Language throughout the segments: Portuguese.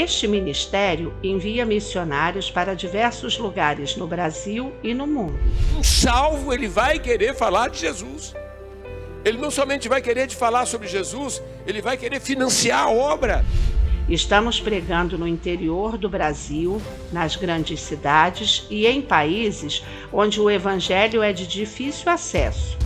Este ministério envia missionários para diversos lugares no Brasil e no mundo. Um salvo, ele vai querer falar de Jesus. Ele não somente vai querer te falar sobre Jesus, ele vai querer financiar a obra. Estamos pregando no interior do Brasil, nas grandes cidades e em países onde o evangelho é de difícil acesso.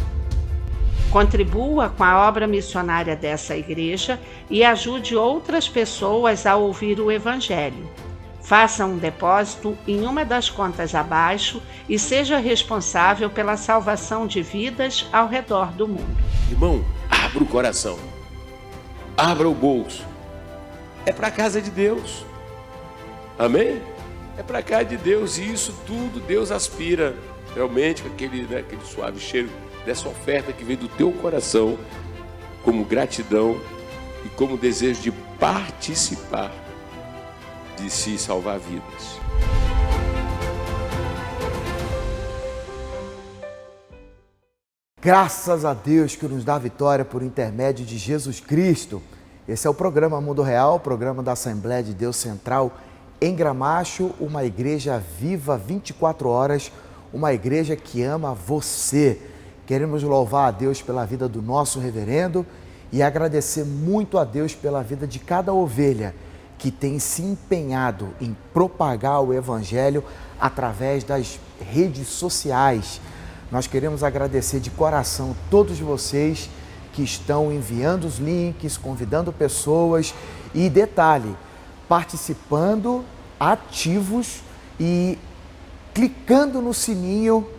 Contribua com a obra missionária dessa igreja e ajude outras pessoas a ouvir o evangelho. Faça um depósito em uma das contas abaixo e seja responsável pela salvação de vidas ao redor do mundo. Irmão, abra o coração, abra o bolso. É para a casa de Deus. Amém? É para a casa de Deus, e isso tudo Deus aspira realmente com aquele suave cheiro dessa oferta que vem do teu coração, como gratidão e como desejo de participar de se salvar vidas. Graças a Deus que nos dá vitória por intermédio de Jesus Cristo. Esse é o programa Mundo Real, programa da Assembleia de Deus Central em Gramacho, uma igreja viva 24 horas, uma igreja que ama você. Queremos louvar a Deus pela vida do nosso reverendo e agradecer muito a Deus pela vida de cada ovelha que tem se empenhado em propagar o Evangelho através das redes sociais. Nós queremos agradecer de coração todos vocês que estão enviando os links, convidando pessoas e, detalhe, participando, ativos e clicando no sininho,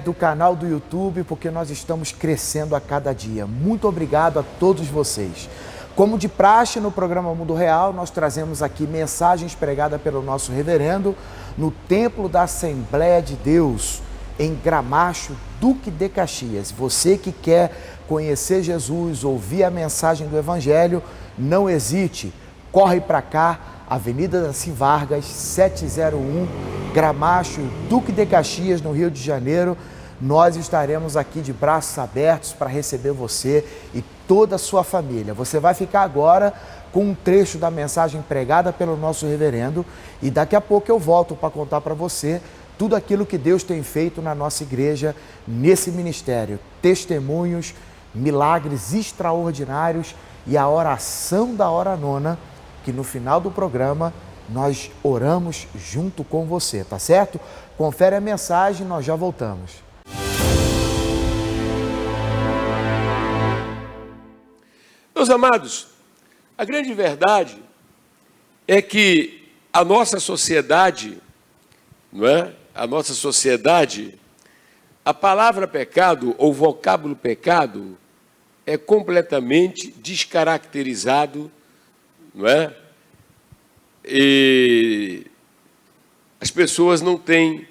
do canal do YouTube, porque nós estamos crescendo a cada dia. Muito obrigado a todos vocês. Como de praxe no programa Mundo Real, nós trazemos aqui mensagens pregadas pelo nosso reverendo no Templo da Assembleia de Deus, em Gramacho, Duque de Caxias. Você que quer conhecer Jesus, ouvir a mensagem do Evangelho, não hesite, corre para cá, Avenida Daci Vargas, 701, Gramacho, Duque de Caxias, no Rio de Janeiro. Nós estaremos aqui de braços abertos para receber você e toda a sua família. Você vai ficar agora com um trecho da mensagem pregada pelo nosso reverendo e daqui a pouco eu volto para contar para você tudo aquilo que Deus tem feito na nossa igreja, nesse ministério. Testemunhos, milagres extraordinários e a oração da hora nona, que no final do programa nós oramos junto com você, tá certo? Confere a mensagem, nós já voltamos. Meus amados, a grande verdade é que a nossa sociedade, não é? A nossa sociedade, a palavra pecado ou vocábulo pecado é completamente descaracterizado, não é? E as pessoas não têm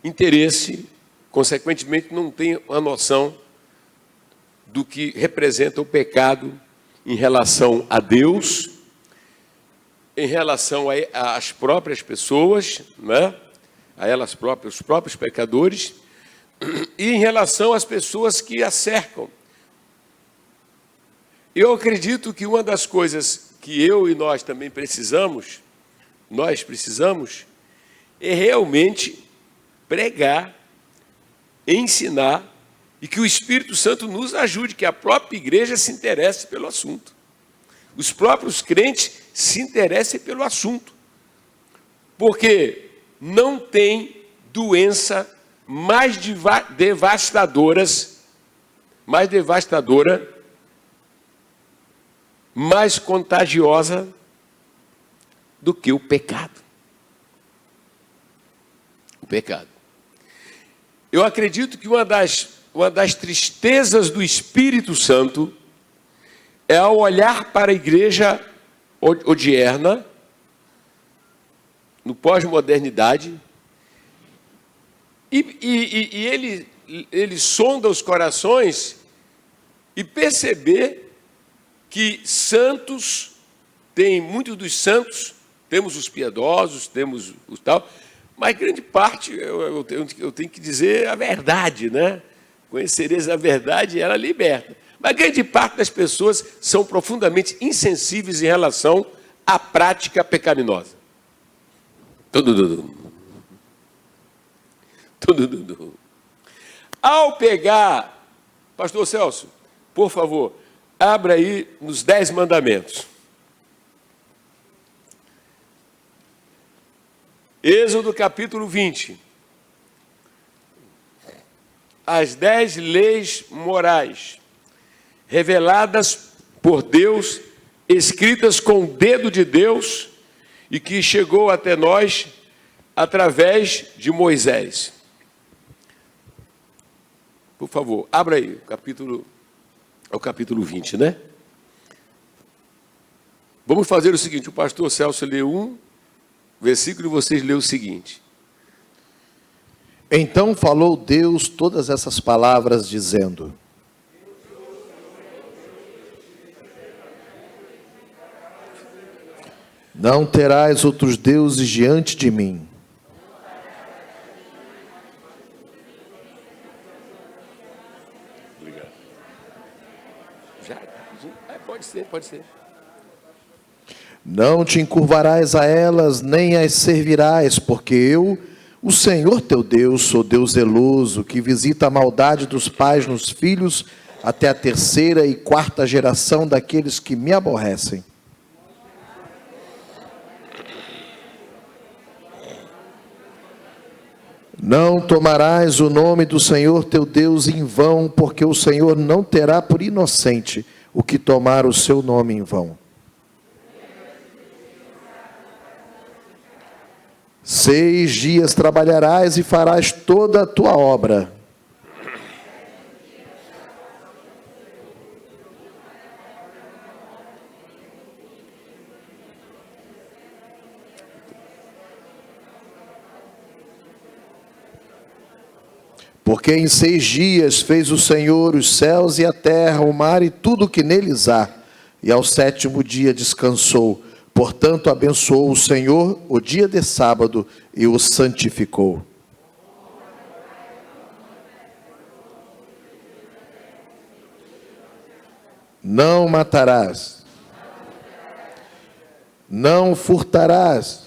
interesse, consequentemente não têm a noção do que representa o pecado em relação a Deus, em relação às próprias pessoas, não é? A elas próprias, os próprios pecadores, e em relação às pessoas que a cercam. Eu acredito que uma das coisas que eu e nós também precisamos, é realmente pregar, ensinar, e que o Espírito Santo nos ajude, que a própria igreja se interesse pelo assunto. Os próprios crentes se interessem pelo assunto. Porque não tem doença mais devastadora, mais contagiosa do que o pecado. O pecado. Eu acredito que uma das tristezas do Espírito Santo é ao olhar para a igreja odierna, no pós-modernidade, e ele sonda os corações e perceber que santos, tem muitos dos santos, temos os piedosos, temos os tal, mas grande parte, eu tenho que dizer a verdade, né? Conhecereis a verdade, ela liberta. Mas grande parte das pessoas são profundamente insensíveis em relação a prática pecaminosa. Ao pegar, pastor Celso, por favor, abra aí nos 10 mandamentos. Êxodo capítulo 20. As 10 leis morais reveladas por Deus, escritas com o dedo de Deus e que chegou até nós através de Moisés. Por favor, abra aí o capítulo 20, né? Vamos fazer o seguinte, o pastor Celso leu um versículo e vocês lêem o seguinte. Então falou Deus todas essas palavras, dizendo: não terás outros deuses diante de mim. Obrigado. Já? Pode ser. Não te encurvarás a elas, nem as servirás, porque eu, o Senhor teu Deus, sou Deus zeloso, que visita a maldade dos pais nos filhos, até a 3ª e 4ª geração daqueles que me aborrecem. Não tomarás o nome do Senhor teu Deus em vão, porque o Senhor não terá por inocente o que tomar o seu nome em vão. 6 dias trabalharás e farás toda a tua obra. Porque em 6 dias fez o Senhor os céus e a terra, o mar e tudo que neles há, e ao 7º dia descansou. Portanto, abençoou o Senhor o dia de sábado e o santificou. Não matarás. Não furtarás.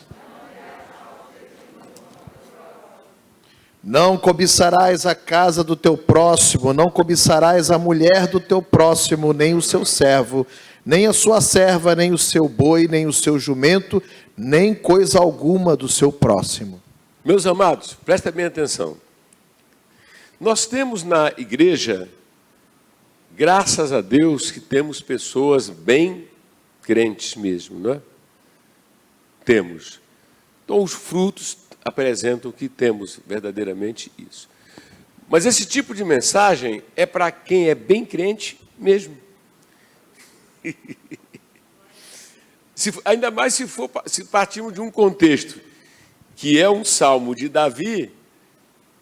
Não cobiçarás a casa do teu próximo, não cobiçarás a mulher do teu próximo, nem o seu servo, nem a sua serva, nem o seu boi, nem o seu jumento, nem coisa alguma do seu próximo. Meus amados, prestem bem atenção. Nós temos na igreja, graças a Deus, que temos pessoas bem crentes mesmo, não é? Temos. Então, os frutos apresentam que temos verdadeiramente isso. Mas esse tipo de mensagem é para quem é bem crente mesmo. Ainda mais se partirmos de um contexto que é um salmo de Davi,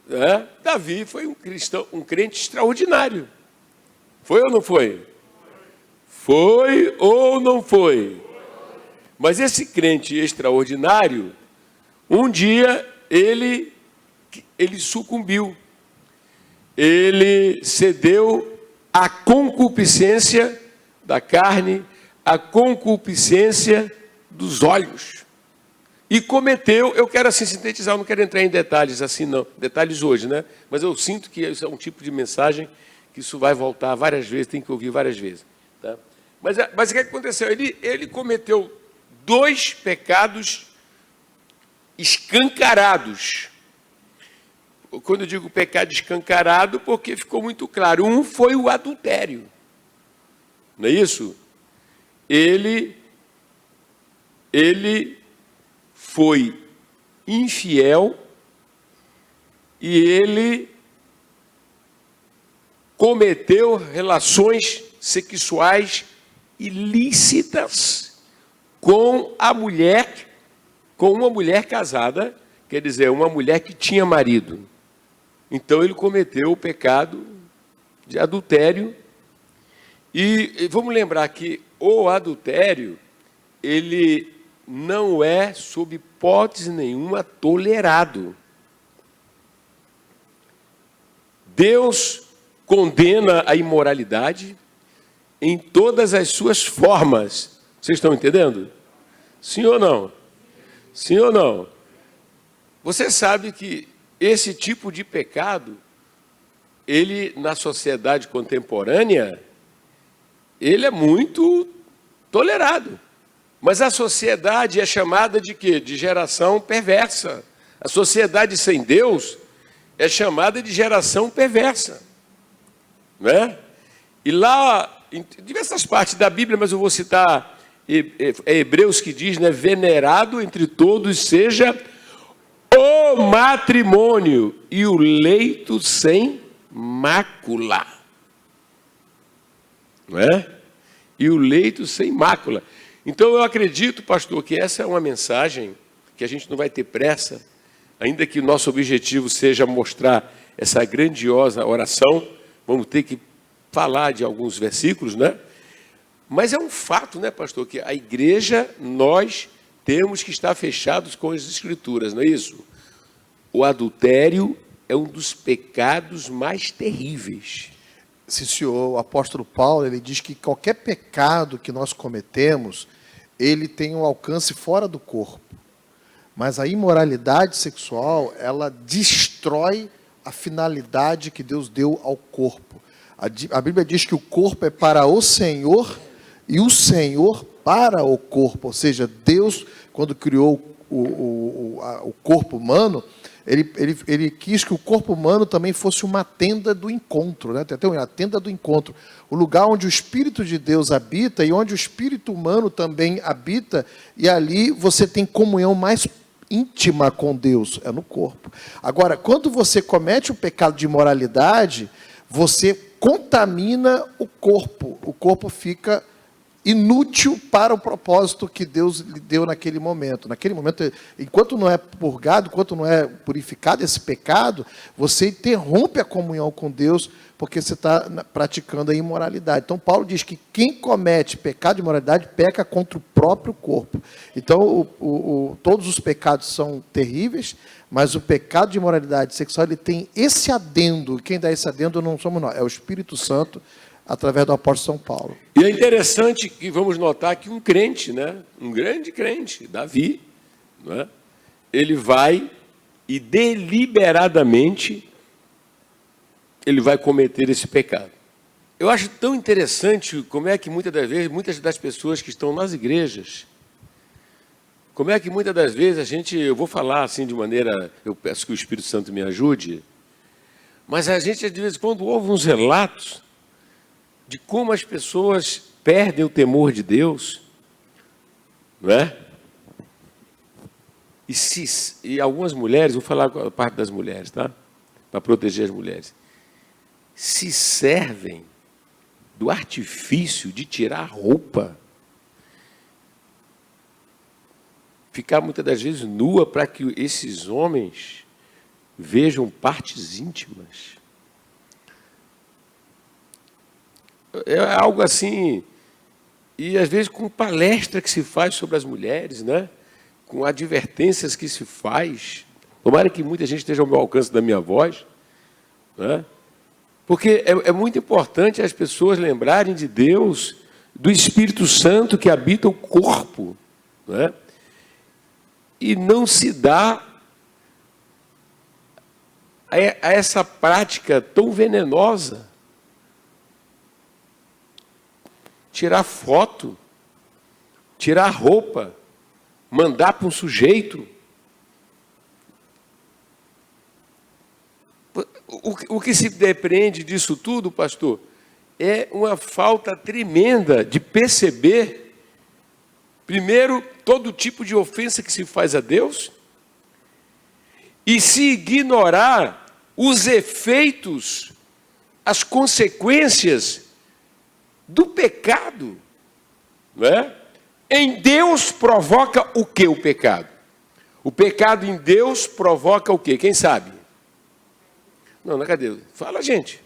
né? Davi foi um crente extraordinário. Foi ou não foi? Foi ou não foi? Mas esse crente extraordinário, um dia ele sucumbiu. Ele cedeu à concupiscência da carne, à concupiscência dos olhos. E cometeu, eu quero assim sintetizar, eu não quero entrar em detalhes assim não, detalhes hoje, né? Mas eu sinto que isso é um tipo de mensagem que isso vai voltar várias vezes, tem que ouvir várias vezes. Tá? Mas o que aconteceu? Ele cometeu 2 pecados escancarados. Quando eu digo pecado escancarado, porque ficou muito claro. Um foi o adultério. Não é isso? Ele foi infiel e ele cometeu relações sexuais ilícitas com uma mulher casada, quer dizer, uma mulher que tinha marido. Então ele cometeu o pecado de adultério. E vamos lembrar que o adultério, ele não é, sob hipótese nenhuma, tolerado. Deus condena a imoralidade em todas as suas formas. Vocês estão entendendo? Sim ou não? Sim ou não? Você sabe que esse tipo de pecado, ele, na sociedade contemporânea, ele é muito tolerado. Mas a sociedade é chamada de quê? De geração perversa. A sociedade sem Deus é chamada de geração perversa. Não é? E lá, em diversas partes da Bíblia, mas eu vou citar Hebreus que diz, né? Venerado entre todos seja o matrimônio e o leito sem mácula. Não é? E o leito sem mácula. Então eu acredito, pastor, que essa é uma mensagem que a gente não vai ter pressa, ainda que o nosso objetivo seja mostrar essa grandiosa oração, vamos ter que falar de alguns versículos, né? Mas é um fato, né, pastor, que a igreja, nós temos que estar fechados com as Escrituras, não é isso? O adultério é um dos pecados mais terríveis. Sim, senhor, o apóstolo Paulo, ele diz que qualquer pecado que nós cometemos, ele tem um alcance fora do corpo. Mas a imoralidade sexual, ela destrói a finalidade que Deus deu ao corpo. A Bíblia diz que o corpo é para o Senhor e o Senhor para o corpo. Ou seja, Deus, quando criou o corpo humano, ele quis que o corpo humano também fosse uma tenda do encontro, né? Tem até uma tenda do encontro, o lugar onde o Espírito de Deus habita e onde o Espírito humano também habita, e ali você tem comunhão mais íntima com Deus, é no corpo. Agora, quando você comete o pecado de imoralidade, você contamina o corpo fica inútil para o propósito que Deus lhe deu naquele momento. Naquele momento, enquanto não é purgado, enquanto não é purificado esse pecado, você interrompe a comunhão com Deus, porque você está praticando a imoralidade. Então, Paulo diz que quem comete pecado de imoralidade peca contra o próprio corpo. Então, todos os pecados são terríveis, mas o pecado de imoralidade sexual, ele tem esse adendo. Quem dá esse adendo não somos nós, é o Espírito Santo, através do apóstolo São Paulo. E é interessante que vamos notar que um crente, né, um grande crente, Davi, né, ele vai e deliberadamente ele vai cometer esse pecado. Eu acho tão interessante como é que muitas das pessoas que estão nas igrejas, como é que muitas das vezes eu vou falar assim de maneira, eu peço que o Espírito Santo me ajude, mas a gente de vez em quando ouve uns relatos de como as pessoas perdem o temor de Deus, não é? E algumas mulheres, vou falar a parte das mulheres, tá? Para proteger as mulheres, se servem do artifício de tirar a roupa, ficar muitas das vezes nua para que esses homens vejam partes íntimas. É algo assim, e às vezes com palestra que se faz sobre as mulheres, né? Com advertências que se faz. Tomara que muita gente esteja ao meu alcance da minha voz, né? Porque é muito importante as pessoas lembrarem de Deus, do Espírito Santo que habita o corpo, né? E não se dá a essa prática tão venenosa. Tirar foto, tirar roupa, mandar para um sujeito. O que se depreende disso tudo, pastor, é uma falta tremenda de perceber, primeiro, todo tipo de ofensa que se faz a Deus, e se ignorar os efeitos, as consequências do pecado, não é? Em Deus provoca o que o pecado? O pecado em Deus provoca o que? Quem sabe? Não, cadê? Fala, gente.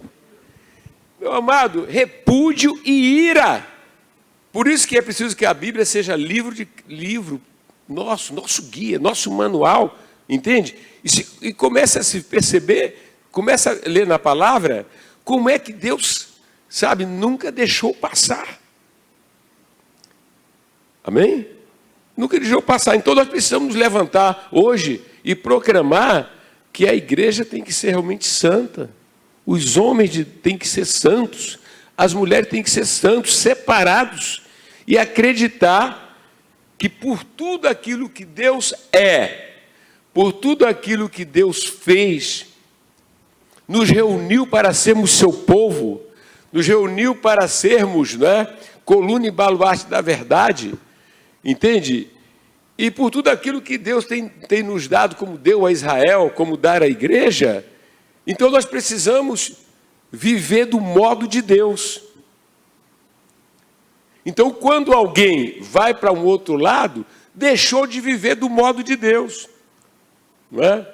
Meu amado, repúdio e ira. Por isso que é preciso que a Bíblia seja livro nosso guia, nosso manual, entende? E começa a se perceber, começa a ler na palavra, como é que Deus, sabe, nunca deixou passar. Amém? Nunca deixou passar. Então nós precisamos nos levantar hoje e proclamar que a igreja tem que ser realmente santa. Os homens têm que ser santos. As mulheres têm que ser santos, separados. E acreditar que por tudo aquilo que Deus é, por tudo aquilo que Deus fez, nos reuniu para sermos seu povo, nos reuniu para sermos, coluna e baluarte da verdade, entende? E por tudo aquilo que Deus tem nos dado, como deu a Israel, como dar à igreja, então nós precisamos viver do modo de Deus. Então, quando alguém vai para um outro lado, deixou de viver do modo de Deus, não é?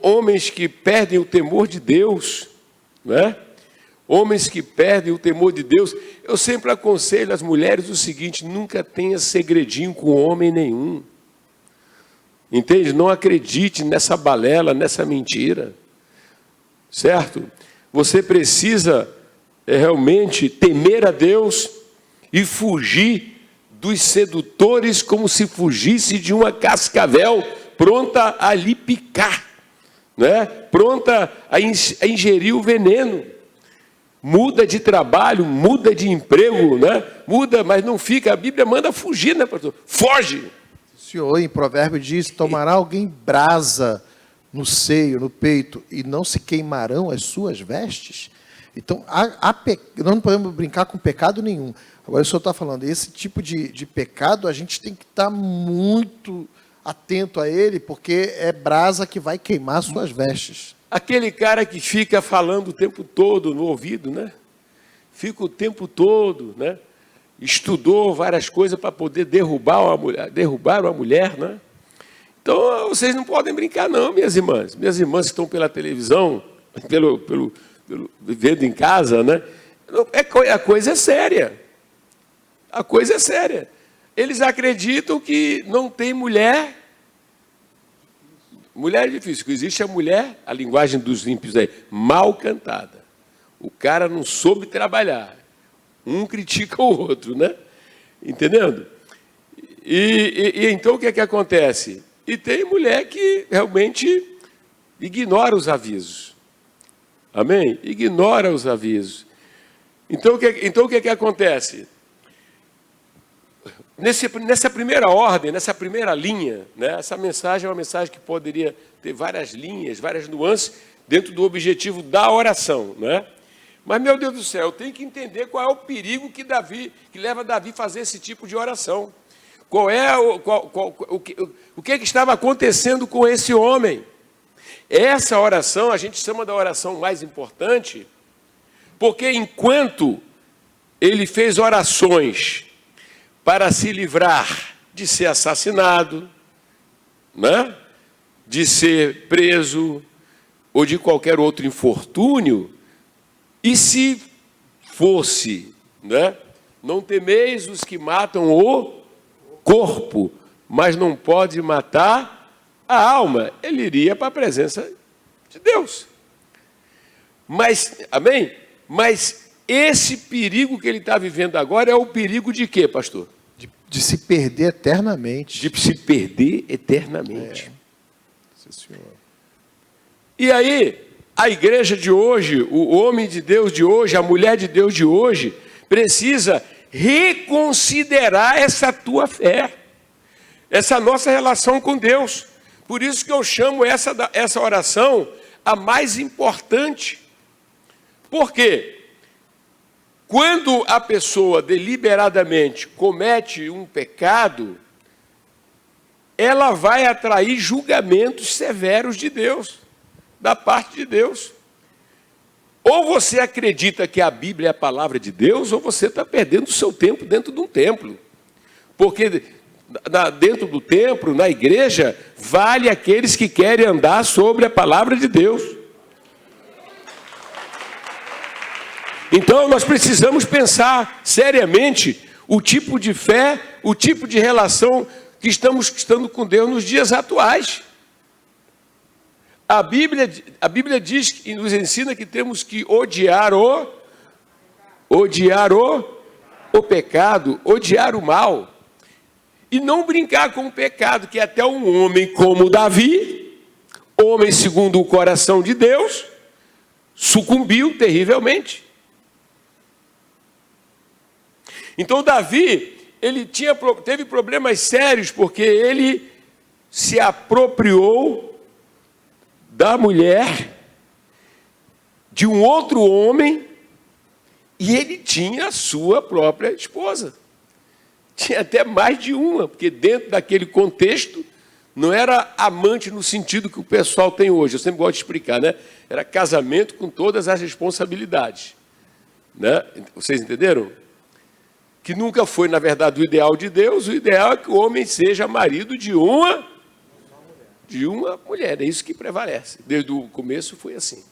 Homens que perdem o temor de Deus, não é? Homens que perdem o temor de Deus. Eu sempre aconselho as mulheres o seguinte: nunca tenha segredinho com homem nenhum. Entende? Não acredite nessa balela, nessa mentira. Certo? Você precisa realmente temer a Deus e fugir dos sedutores como se fugisse de uma cascavel pronta a lhe picar, né? Pronta a ingerir o veneno. Muda de trabalho, muda de emprego, né? Muda, mas não fica. A Bíblia manda fugir, né, pastor? Foge! O Senhor, em Provérbio, diz: tomará alguém brasa no seio, no peito, e não se queimarão as suas vestes? Então, nós não podemos brincar com pecado nenhum. Agora, o senhor está falando, esse tipo de pecado, a gente tem que estar muito atento a ele, porque é brasa que vai queimar suas vestes. Aquele cara que fica falando o tempo todo no ouvido, né? Fica o tempo todo, né? Estudou várias coisas para poder derrubar uma mulher, né? Então, vocês não podem brincar não, minhas irmãs. Minhas irmãs que estão pela televisão, vivendo em casa, né? A coisa é séria. A coisa é séria. Eles acreditam que não tem mulher. Mulher é difícil. Existe a mulher, a linguagem dos ímpios aí, mal cantada. O cara não soube trabalhar. Um critica o outro, né? Entendendo? E então o que é que acontece? E tem mulher que realmente ignora os avisos. Amém? Ignora os avisos. Então o que é que acontece? Nessa primeira ordem, nessa primeira linha, né, essa mensagem é uma mensagem que poderia ter várias linhas, várias nuances, dentro do objetivo da oração, né? Mas, meu Deus do céu, eu tenho que entender qual é o perigo que leva Davi a fazer esse tipo de oração. O que estava acontecendo com esse homem? Essa oração, a gente chama da oração mais importante, porque enquanto ele fez orações para se livrar de ser assassinado, né? De ser preso, ou de qualquer outro infortúnio, e se fosse, né? Não temeis os que matam o corpo, mas não pode matar a alma. Ele iria para a presença de Deus. Mas, amém? Mas esse perigo que ele está vivendo agora é o perigo de quê, pastor? De se perder eternamente. De se perder eternamente. Sim, senhor. E aí, a igreja de hoje, o homem de Deus de hoje, a mulher de Deus de hoje, precisa reconsiderar essa tua fé, essa nossa relação com Deus. Por isso que eu chamo essa oração a mais importante. Por quê? Quando a pessoa deliberadamente comete um pecado, ela vai atrair julgamentos severos de Deus, da parte de Deus. Ou você acredita que a Bíblia é a palavra de Deus, ou você está perdendo o seu tempo dentro de um templo. Porque dentro do templo, na igreja, vale aqueles que querem andar sobre a palavra de Deus. Então, nós precisamos pensar seriamente o tipo de fé, o tipo de relação que estamos estando com Deus nos dias atuais. A Bíblia diz e nos ensina que temos que odiar o pecado, odiar o mal. e não brincar com o pecado, que até um homem como Davi, homem segundo o coração de Deus, sucumbiu terrivelmente. Então Davi, ele teve problemas sérios, porque ele se apropriou da mulher de um outro homem, e ele tinha a sua própria esposa. Tinha até mais de uma, porque dentro daquele contexto, não era amante no sentido que o pessoal tem hoje. Eu sempre gosto de explicar, né? Era casamento com todas as responsabilidades. Né? Vocês entenderam? Que nunca foi, na verdade, o ideal de Deus. O ideal é que o homem seja marido de uma mulher. É isso que prevalece. Desde o começo foi assim.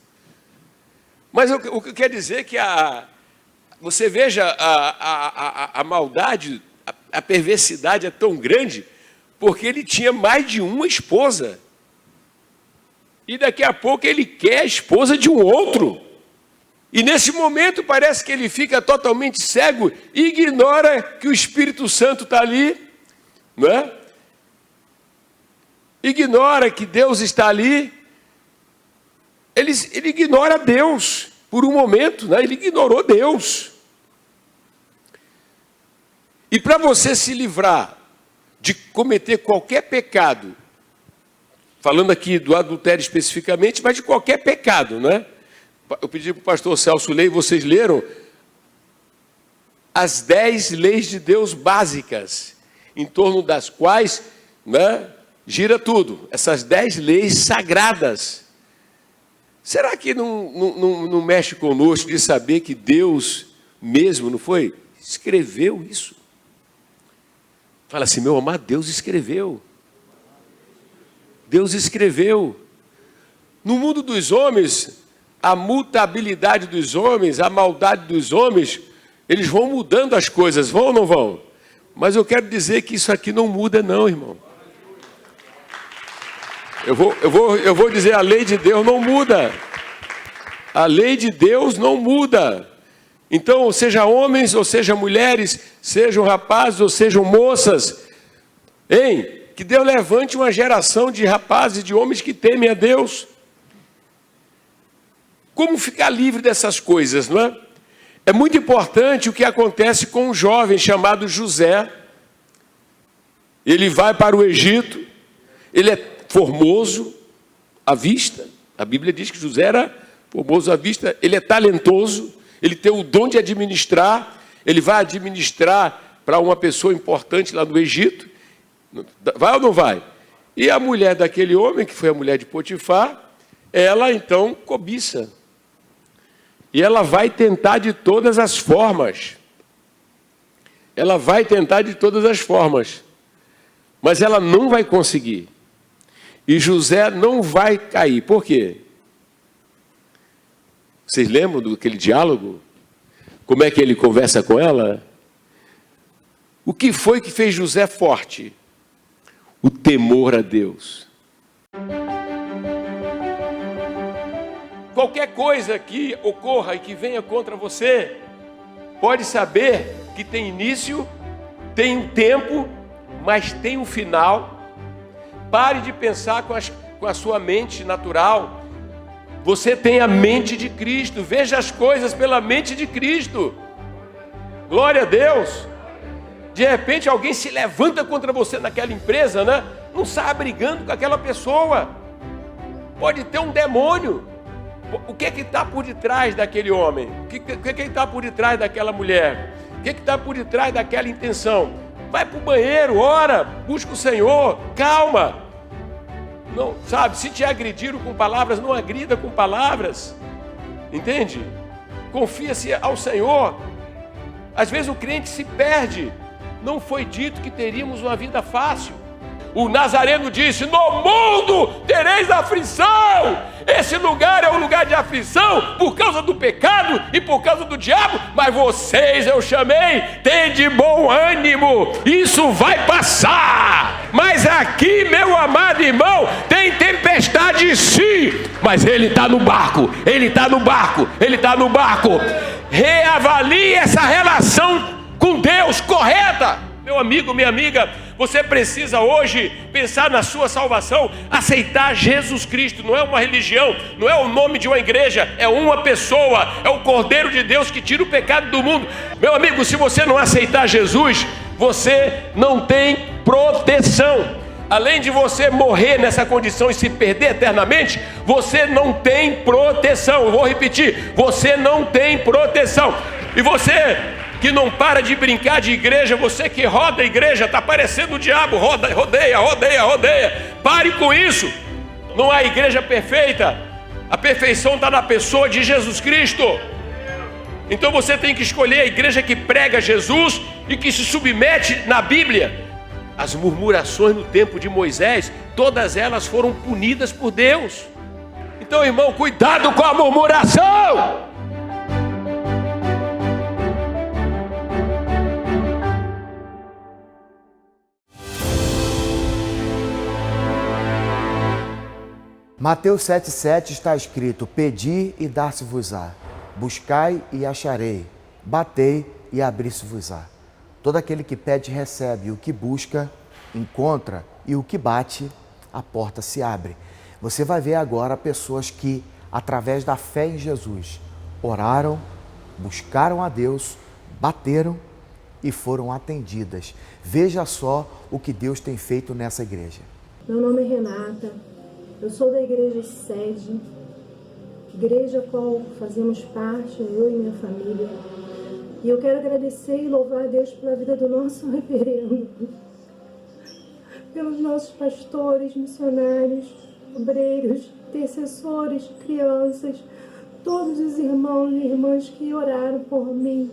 Mas o que quer dizer que você veja a maldade, a perversidade é tão grande, porque ele tinha mais de uma esposa. E daqui a pouco ele quer a esposa de um outro. E nesse momento parece que ele fica totalmente cego, ignora que o Espírito Santo está ali, não é? Ignora que Deus está ali. Ele ignora Deus por um momento, né? Ele ignorou Deus. E para você se livrar de cometer qualquer pecado, falando aqui do adultério especificamente, mas de qualquer pecado, né? Eu pedi para o pastor Celso ler, e vocês leram as 10 leis de Deus básicas, em torno das quais, né, gira tudo. Essas 10 leis sagradas. Será que não mexe conosco de saber que Deus mesmo, não foi? Escreveu isso. Fala assim, meu amado, Deus escreveu. Deus escreveu. No mundo dos homens, a mutabilidade dos homens, a maldade dos homens, eles vão mudando as coisas, vão ou não vão? Mas eu quero dizer que isso aqui não muda não, irmão. Eu vou dizer, a lei de Deus não muda. A lei de Deus não muda. Então, seja homens ou seja mulheres, sejam rapazes ou sejam moças, que Deus levante uma geração de rapazes e de homens que temem a Deus. Como ficar livre dessas coisas, não é? É muito importante o que acontece com um jovem chamado José. Ele vai para o Egito, ele é formoso à vista. A Bíblia diz que José era formoso à vista, ele é talentoso, ele tem o dom de administrar, ele vai administrar para uma pessoa importante lá no Egito. Vai ou não vai? E a mulher daquele homem, que foi a mulher de Potifar, ela então cobiça. E ela vai tentar de todas as formas. Ela vai tentar de todas as formas. Mas ela não vai conseguir. E José não vai cair. Por quê? Vocês lembram daquele diálogo? Como é que ele conversa com ela? O que foi que fez José forte? O temor a Deus. Qualquer coisa que ocorra e que venha contra você, pode saber que tem início, tem um tempo, mas tem um final. Pare de pensar com a sua mente natural. Você tem a mente de Cristo. Veja as coisas pela mente de Cristo. Glória a Deus. De repente alguém se levanta contra você naquela empresa, né? Não sai brigando com aquela pessoa. Pode ter um demônio. O que está por detrás daquele homem? O que está por detrás daquela mulher? O que está por detrás daquela intenção? Vai para o banheiro, ora, busca o Senhor, calma. Não, sabe, se te agrediram com palavras, não agrida com palavras. Entende? Confia-se ao Senhor. Às vezes o crente se perde. Não foi dito que teríamos uma vida fácil. O Nazareno disse, no mundo tereis aflição. Esse lugar é um lugar de aflição por causa do pecado e por causa do diabo. Mas vocês eu chamei, tem de bom ânimo. Isso vai passar. Mas aqui, meu amado irmão, tem tempestade sim. Mas ele está no barco, ele está no barco, ele está no barco. Reavalie essa relação com Deus correta. Meu amigo, minha amiga, Você precisa hoje pensar na sua salvação, aceitar Jesus Cristo. Não é uma religião, não é o nome de uma igreja, é uma pessoa, é o Cordeiro de Deus que tira o pecado do mundo. Meu amigo, se você não aceitar Jesus, você não tem proteção. Além de você morrer nessa condição e se perder eternamente, você não tem proteção. Eu vou repetir, você não tem proteção. E você que não para de brincar de igreja, você que roda a igreja, está parecendo o diabo, rodeia. Pare com isso. Não há igreja perfeita. A perfeição está na pessoa de Jesus Cristo. Então você tem que escolher a igreja que prega Jesus e que se submete na Bíblia. As murmurações no tempo de Moisés, todas elas foram punidas por Deus. Então, irmão, cuidado com a murmuração. Mateus 7,7 está escrito: pedi e dar-se-vos-á, buscai e acharei, batei e abrir-se-vos-á. Todo aquele que pede recebe, o que busca encontra, e o que bate, a porta se abre. Você vai ver agora pessoas que, através da fé em Jesus, oraram, buscaram a Deus, bateram e foram atendidas. Veja só o que Deus tem feito nessa igreja. Meu nome é Renata, eu sou da igreja sede, igreja a qual fazemos parte, eu e minha família. E eu quero agradecer e louvar a Deus pela vida do nosso reverendo, pelos nossos pastores, missionários, obreiros, intercessores, crianças, todos os irmãos e irmãs que oraram por mim.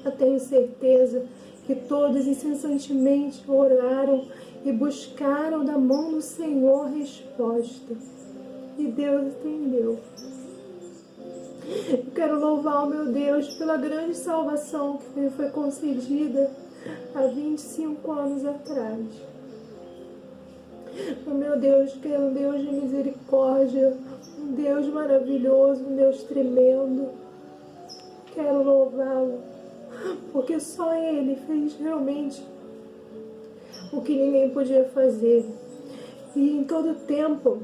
Eu tenho certeza que todos incessantemente oraram e buscaram da mão do Senhor resposta. E Deus atendeu. Eu quero louvar o meu Deus pela grande salvação que me foi concedida há 25 anos atrás. O meu Deus, que é um Deus de misericórdia, um Deus maravilhoso, um Deus tremendo. Quero louvá-lo, porque só Ele fez realmente o que ninguém podia fazer. E em todo o tempo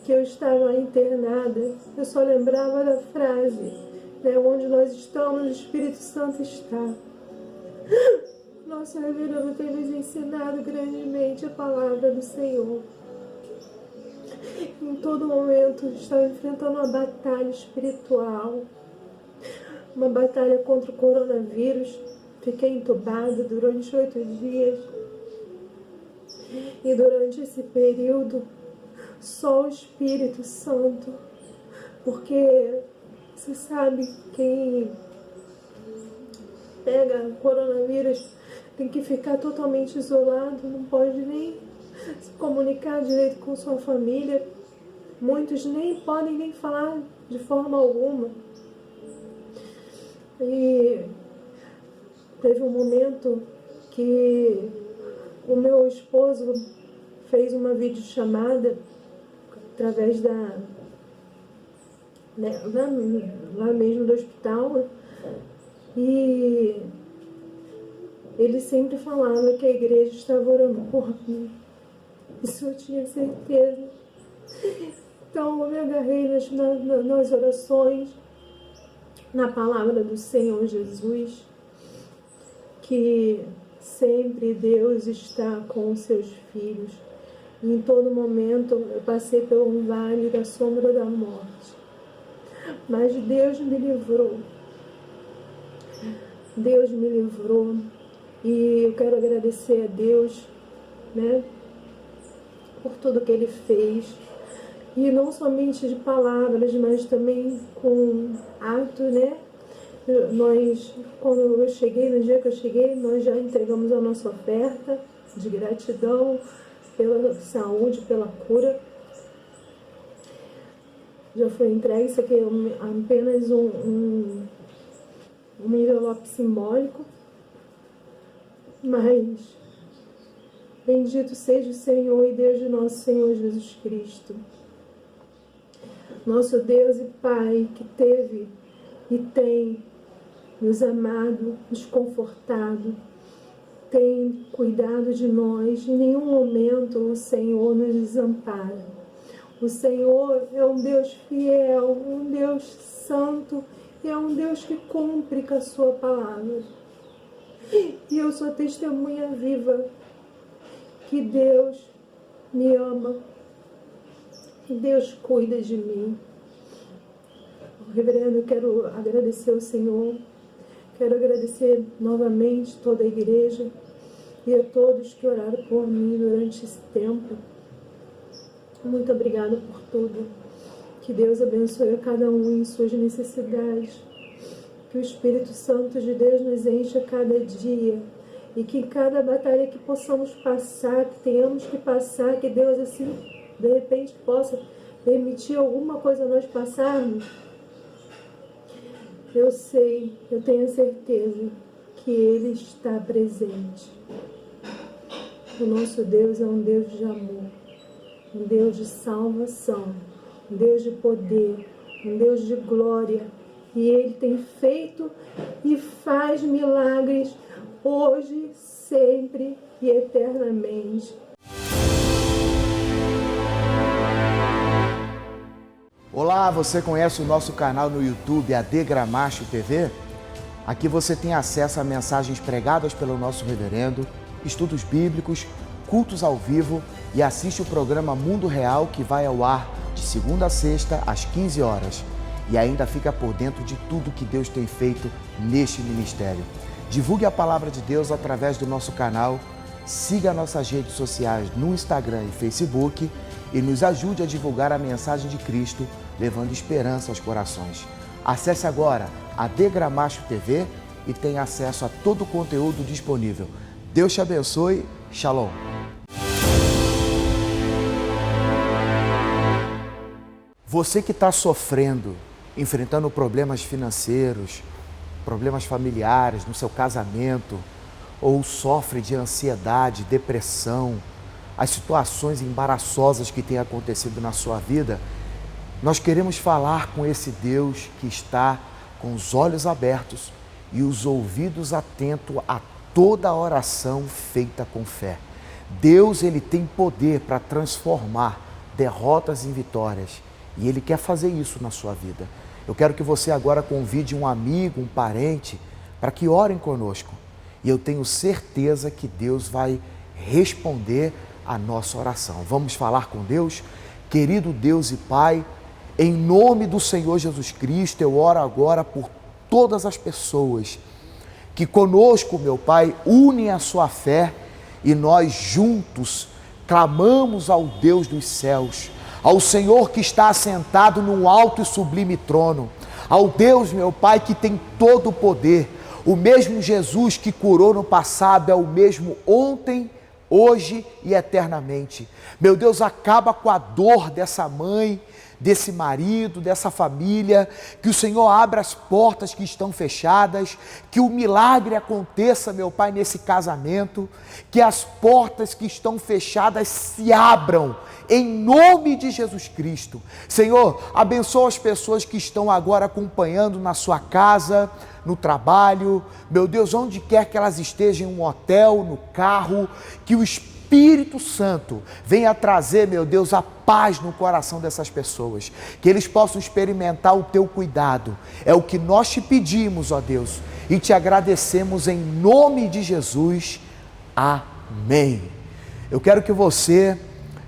que eu estava internada, eu só lembrava da frase, onde nós estamos, o Espírito Santo está. Nosso reverendo tem nos ensinado grandemente a palavra do Senhor. Em todo momento estava enfrentando uma batalha espiritual, uma batalha contra o coronavírus. Fiquei entubada durante 8 dias. E durante esse período, só o Espírito Santo, porque você sabe, quem pega coronavírus tem que ficar totalmente isolado, não pode nem se comunicar direito com sua família. Muitos nem podem nem falar de forma alguma. E teve um momento que o meu esposo fez uma videochamada através lá mesmo do hospital, e ele sempre falava que a igreja estava orando por mim. Isso eu tinha certeza. Então eu me agarrei nas orações, na palavra do Senhor Jesus, que sempre Deus está com os seus filhos. E em todo momento eu passei por um vale da sombra da morte. Mas Deus me livrou. Deus me livrou. E eu quero agradecer a Deus, por tudo que Ele fez. E não somente de palavras, mas também com atos, Nós, quando eu cheguei, no dia que eu cheguei, nós já entregamos a nossa oferta de gratidão pela saúde, pela cura. Já foi entregue. Isso aqui é apenas um envelope simbólico. Mas bendito seja o Senhor e Deus de nosso Senhor Jesus Cristo. Nosso Deus e Pai, que teve e tem nos amado, nos confortado, tem cuidado de nós. Em nenhum momento o Senhor nos desampara. O Senhor é um Deus fiel, um Deus santo, e é um Deus que cumpre com a sua palavra. E eu sou testemunha viva que Deus me ama, que Deus cuida de mim. Reverendo, eu quero agradecer ao Senhor, quero agradecer novamente toda a igreja e a todos que oraram por mim durante esse tempo. Muito obrigada por tudo. Que Deus abençoe a cada um em suas necessidades. Que o Espírito Santo de Deus nos encha a cada dia. E que em cada batalha que possamos passar, que tenhamos que passar, que Deus assim, de repente, possa permitir alguma coisa nós passarmos. Eu sei, eu tenho certeza que Ele está presente. O nosso Deus é um Deus de amor, um Deus de salvação, um Deus de poder, um Deus de glória. E Ele tem feito e faz milagres hoje, sempre e eternamente. Olá, você conhece o nosso canal no YouTube, AD Gramacho TV? Aqui você tem acesso a mensagens pregadas pelo nosso reverendo, estudos bíblicos, cultos ao vivo e assiste o programa Mundo Real, que vai ao ar de segunda a sexta às 15 horas. E ainda fica por dentro de tudo que Deus tem feito neste ministério. Divulgue a palavra de Deus através do nosso canal, siga nossas redes sociais no Instagram e Facebook e nos ajude a divulgar a mensagem de Cristo, levando esperança aos corações. Acesse agora a AD Gramacho TV e tenha acesso a todo o conteúdo disponível. Deus te abençoe. Shalom. Você que está sofrendo, enfrentando problemas financeiros, problemas familiares, no seu casamento, ou sofre de ansiedade, depressão, as situações embaraçosas que têm acontecido na sua vida, nós queremos falar com esse Deus que está com os olhos abertos e os ouvidos atentos a toda oração feita com fé. Deus, Ele tem poder para transformar derrotas em vitórias e Ele quer fazer isso na sua vida. Eu quero que você agora convide um amigo, um parente, para que orem conosco. E eu tenho certeza que Deus vai responder a nossa oração. Vamos falar com Deus? Querido Deus e Pai, em nome do Senhor Jesus Cristo, eu oro agora por todas as pessoas que conosco, meu Pai, unem a sua fé e nós juntos clamamos ao Deus dos céus, ao Senhor que está assentado num alto e sublime trono, ao Deus, meu Pai, que tem todo o poder. O mesmo Jesus que curou no passado é o mesmo ontem, hoje e eternamente. Meu Deus, acaba com a dor dessa mãe, desse marido, dessa família, que o Senhor abra as portas que estão fechadas, que o milagre aconteça, meu Pai, nesse casamento, que as portas que estão fechadas se abram, em nome de Jesus Cristo. Senhor, abençoa as pessoas que estão agora acompanhando na sua casa, no trabalho, meu Deus, onde quer que elas estejam, em um hotel, no carro, que o Espírito Santo venha trazer, meu Deus, a paz no coração dessas pessoas, que eles possam experimentar o teu cuidado. É o que nós te pedimos, ó Deus, e te agradecemos em nome de Jesus. Amém. Eu quero que você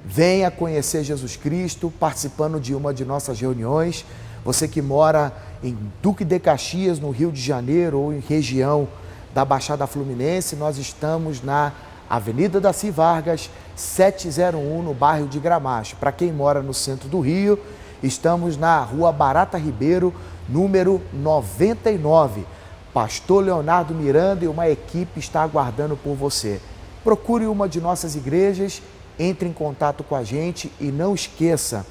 venha conhecer Jesus Cristo participando de uma de nossas reuniões. Você que mora em Duque de Caxias, no Rio de Janeiro, ou em região da Baixada Fluminense, nós estamos na Avenida Daci Vargas, 701, no bairro de Gramacho. Para quem mora no centro do Rio, estamos na Rua Barata Ribeiro, número 99. Pastor Leonardo Miranda e uma equipe está aguardando por você. Procure uma de nossas igrejas, entre em contato com a gente e não esqueça,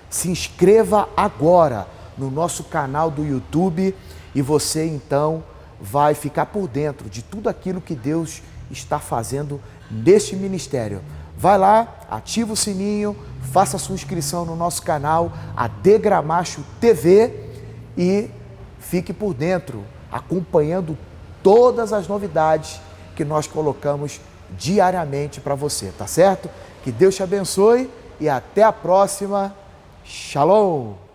se inscreva agora no nosso canal do YouTube e você então vai ficar por dentro de tudo aquilo que Deus está fazendo neste ministério. Vai lá, ativa o sininho, faça a sua inscrição no nosso canal, AD Gramacho TV, e fique por dentro, acompanhando todas as novidades que nós colocamos diariamente para você, tá certo? Que Deus te abençoe e até a próxima. Shalom!